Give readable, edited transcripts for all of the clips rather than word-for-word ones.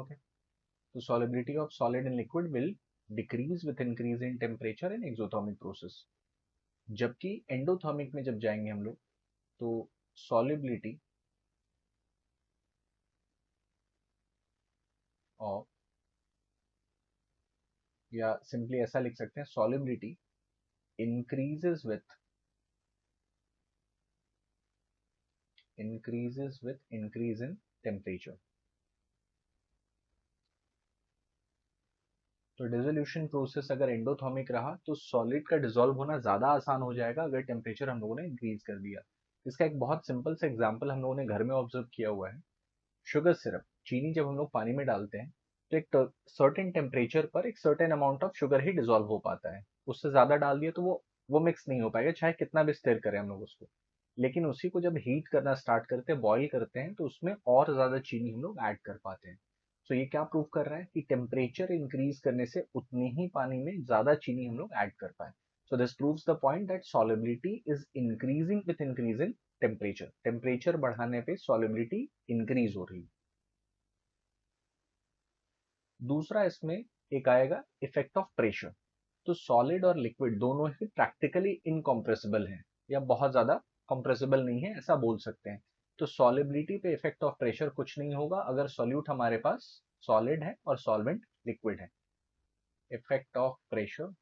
Okay, तो solubility of solid in liquid will decrease with increase in temperature in exothermic process. जबकि endothermic में जब जाएंगे हम लोग तो solubility of, या सिंपली ऐसा लिख सकते हैं, solubility increases with increase in temperature. तो डिसोल्यूशन प्रोसेस अगर एंडोथर्मिक रहा तो सॉलिड का डिसॉल्व होना ज़्यादा आसान हो जाएगा अगर टेम्परेचर हम लोगों ने इंक्रीज कर दिया। इसका एक बहुत सिंपल सा एग्जांपल हम लोगों ने घर में ऑब्जर्व किया हुआ है। शुगर सिरप, चीनी जब हम लोग पानी में डालते हैं तो एक सर्टेन टेम्परेचर पर एक certain amount of sugar he dissolve हो पाता है। उससे ज़्यादा डाल दिया तो वो मिक्स नहीं हो पाएगा, चाहे कितना भी स्टिर करें हम लोग उसको। लेकिन उसी को जब हीट करना स्टार्ट करते हैं, बॉईल करते हैं, तो उसमें और ज़्यादा चीनी हम लोग ऐड कर पाते हैं। तो ये क्या प्रूव कर रहा है कि टेम्परेचर इंक्रीज करने से उतनी ही पानी में ज्यादा चीनी हम लोग ऐड कर पाए। So this proves the point that solubility is increasing with increase in temperature. Temperature बढ़ाने पे सॉलिबिलिटी इंक्रीज हो रही है। दूसरा इसमें एक आएगा इफेक्ट ऑफ प्रेशर। तो सॉलिड और लिक्विड दोनों ही प्रैक्टिकली इनकम्प्रेसिबल हैं, या बहुत ज्यादा कंप्रेसिबल नहीं है ऐसा बोल सकते हैं। तो सॉलिबिलिटी पे इफेक्ट ऑफ प्रेशर कुछ नहीं होगा अगर सॉल्यूट हमारे पास सॉलिड है और सॉल्वेंट लिक्विड है। Effect of pressure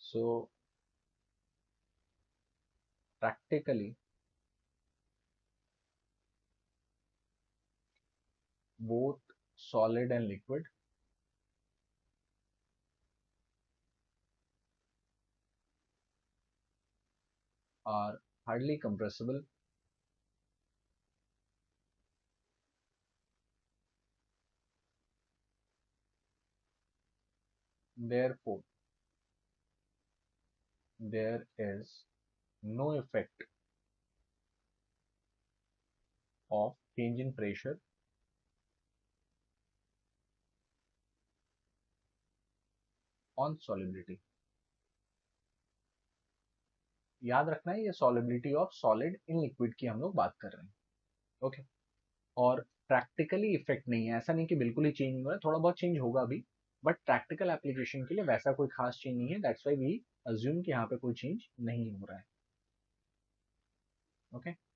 so practically both solid and liquid are hardly compressible. Therefore, there is no effect of change in pressure on solubility. याद रखना है ये solubility of solid in liquid की हम लोग बात कर रहे हैं। ओके, और प्रैक्टिकली इफेक्ट नहीं है, ऐसा नहीं कि बिल्कुल ही चेंज नहीं हो रहा है, थोड़ा बहुत चेंज होगा अभी, बट प्रैक्टिकल एप्लीकेशन के लिए वैसा कोई खास चेंज नहीं है। दैट्स व्हाई वी अज्यूम कि यहाँ पे कोई चेंज नहीं हो रहा है। ओके।